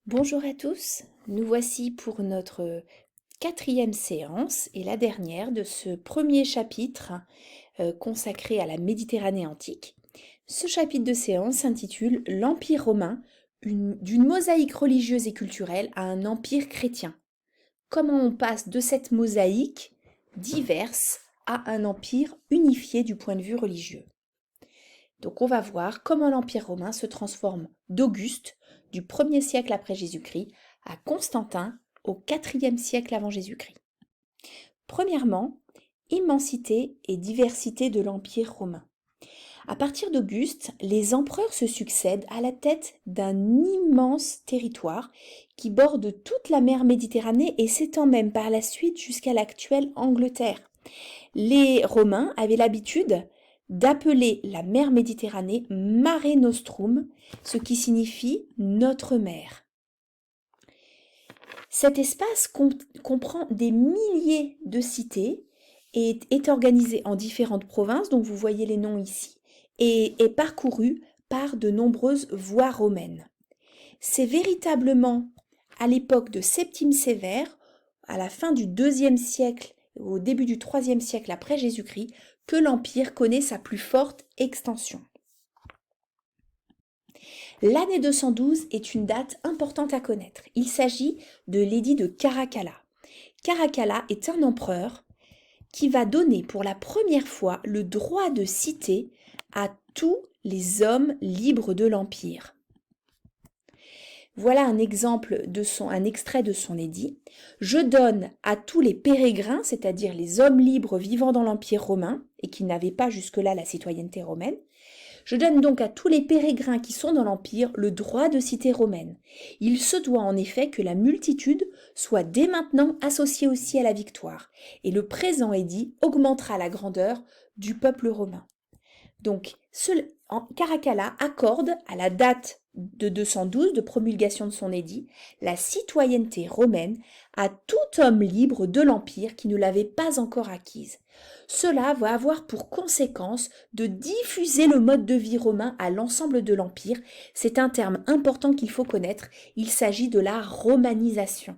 Bonjour à tous, nous voici pour notre quatrième séance et la dernière de ce premier chapitre consacré à la Méditerranée antique. Ce chapitre de séance s'intitule L'Empire romain, d'une mosaïque religieuse et culturelle à un empire chrétien. Comment on passe de cette mosaïque diverse à un empire unifié du point de vue religieux. Donc on va voir comment l'Empire romain se transforme d'Auguste, du 1er siècle après Jésus-Christ, à Constantin, au 4e siècle avant Jésus-Christ. Premièrement, immensité et diversité de l'Empire romain. À partir d'Auguste, les empereurs se succèdent à la tête d'un immense territoire qui borde toute la mer Méditerranée et s'étend même par la suite jusqu'à l'actuelle Angleterre. Les Romains avaient l'habitude d'appeler la mer Méditerranée Mare Nostrum, ce qui signifie notre mer. Cet espace comprend des milliers de cités et est organisé en différentes provinces, dont vous voyez les noms ici, et est parcouru par de nombreuses voies romaines. C'est véritablement à l'époque de Septime Sévère, à la fin du IIe siècle, au début du IIIe siècle après Jésus-Christ, que l'Empire connaît sa plus forte extension. L'année 212 est une date importante à connaître. Il s'agit de l'édit de Caracalla. Caracalla est un empereur qui va donner pour la première fois le droit de cité à tous les hommes libres de l'Empire. Voilà un extrait de son édit. Je donne à tous les pérégrins, c'est-à-dire les hommes libres vivant dans l'Empire romain et qui n'avaient pas jusque-là la citoyenneté romaine, je donne donc à tous les pérégrins qui sont dans l'Empire le droit de cité romaine. Il se doit en effet que la multitude soit dès maintenant associée aussi à la victoire, et le présent édit augmentera la grandeur du peuple romain. Donc, Caracalla accorde à la date de 212 de promulgation de son édit la citoyenneté romaine à tout homme libre de l'Empire qui ne l'avait pas encore acquise. Cela va avoir pour conséquence de diffuser le mode de vie romain à l'ensemble de l'Empire. C'est un terme important qu'il faut connaître. Il s'agit de la romanisation.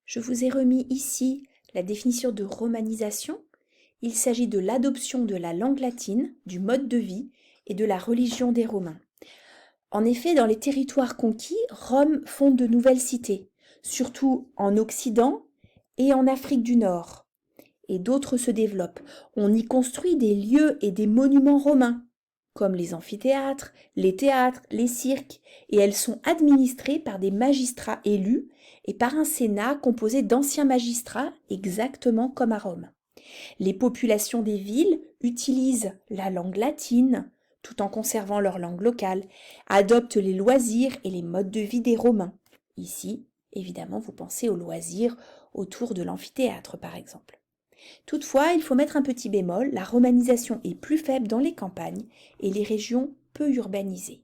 Je vous ai remis ici la définition de romanisation. Il s'agit de l'adoption de la langue latine, du mode de vie et de la religion des Romains. En effet, dans les territoires conquis, Rome fonde de nouvelles cités, surtout en Occident et en Afrique du Nord. Et d'autres se développent. On y construit des lieux et des monuments romains, comme les amphithéâtres, les théâtres, les cirques, et elles sont administrées par des magistrats élus et par un sénat composé d'anciens magistrats, exactement comme à Rome. Les populations des villes utilisent la langue latine, tout en conservant leur langue locale, adoptent les loisirs et les modes de vie des Romains. Ici, évidemment, vous pensez aux loisirs autour de l'amphithéâtre, par exemple. Toutefois, il faut mettre un petit bémol, la romanisation est plus faible dans les campagnes et les régions peu urbanisées.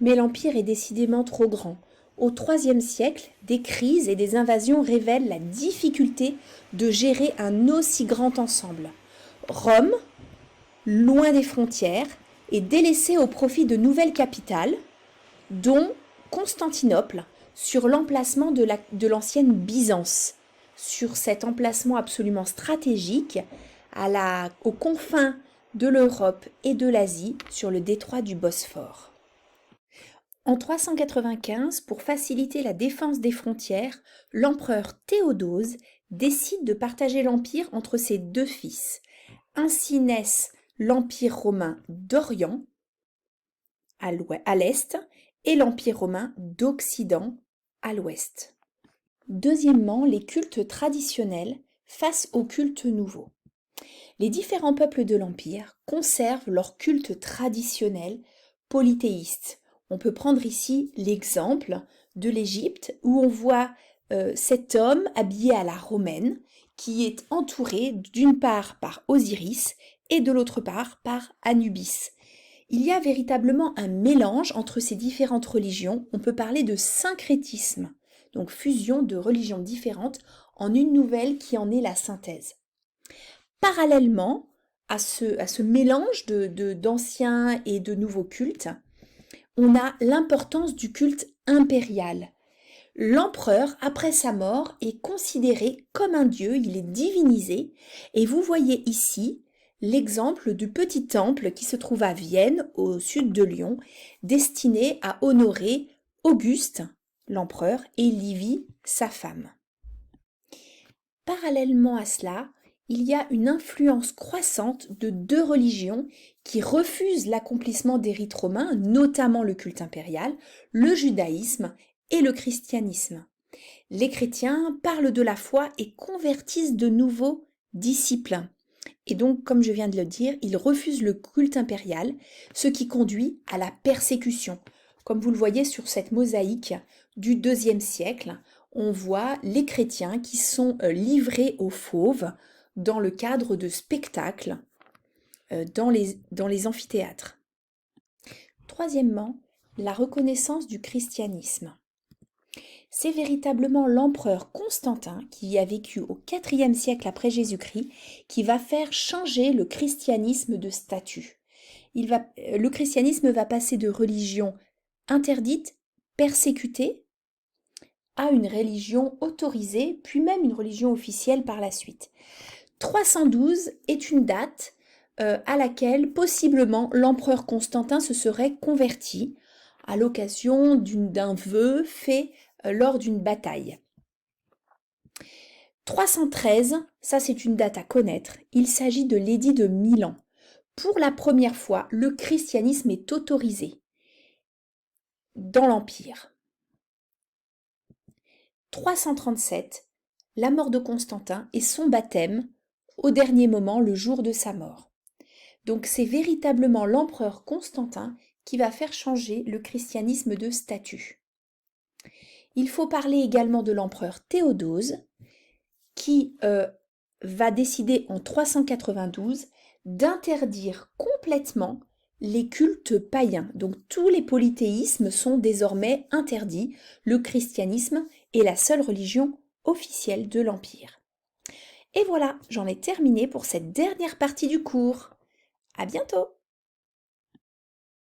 Mais l'Empire est décidément trop grand. Au IIIe siècle, des crises et des invasions révèlent la difficulté de gérer un aussi grand ensemble. Rome, loin des frontières, est délaissée au profit de nouvelles capitales, dont Constantinople, sur l'emplacement de l'ancienne Byzance. Sur cet emplacement absolument stratégique, aux confins de l'Europe et de l'Asie, sur le détroit du Bosphore. En 395, pour faciliter la défense des frontières, l'empereur Théodose décide de partager l'empire entre ses deux fils. Ainsi naissent l'Empire romain d'Orient, à l'est, et l'Empire romain d'Occident, à l'ouest. Deuxièmement, les cultes traditionnels face aux cultes nouveaux. Les différents peuples de l'Empire conservent leurs cultes traditionnels polythéistes. On peut prendre ici l'exemple de l'Égypte où on voit cet homme habillé à la romaine qui est entouré d'une part par Osiris et de l'autre part par Anubis. Il y a véritablement un mélange entre ces différentes religions. On peut parler de syncrétisme, donc fusion de religions différentes en une nouvelle qui en est la synthèse. Parallèlement à ce mélange d'anciens et de nouveaux cultes, on a l'importance du culte impérial. L'empereur, après sa mort, est considéré comme un dieu, il est divinisé, et vous voyez ici l'exemple du petit temple qui se trouve à Vienne, au sud de Lyon, destiné à honorer Auguste, l'empereur, et Livie, sa femme. Parallèlement à cela, il y a une influence croissante de deux religions qui refusent l'accomplissement des rites romains, notamment le culte impérial, le judaïsme et le christianisme. Les chrétiens parlent de la foi et convertissent de nouveaux disciples. Et donc, comme je viens de le dire, ils refusent le culte impérial, ce qui conduit à la persécution. Comme vous le voyez sur cette mosaïque du IIe siècle, on voit les chrétiens qui sont livrés aux fauves dans le cadre de spectacles dans les amphithéâtres. Troisièmement, la reconnaissance du christianisme. C'est véritablement l'empereur Constantin, qui a vécu au IVe siècle après Jésus-Christ, qui va faire changer le christianisme de statut. Le christianisme va passer de religion interdite, persécutée, à une religion autorisée, puis même une religion officielle par la suite. 312 est une date à laquelle possiblement l'empereur Constantin se serait converti à l'occasion d'un vœu fait lors d'une bataille. 313, ça c'est une date à connaître, il s'agit de l'édit de Milan. Pour la première fois, le christianisme est autorisé dans l'Empire. 337, la mort de Constantin et son baptême au dernier moment, le jour de sa mort. Donc c'est véritablement l'empereur Constantin qui va faire changer le christianisme de statut. Il faut parler également de l'empereur Théodose qui va décider en 392 d'interdire complètement les cultes païens. Donc tous les polythéismes sont désormais interdits. Le christianisme est la seule religion officielle de l'Empire. Et voilà, j'en ai terminé pour cette dernière partie du cours. À bientôt!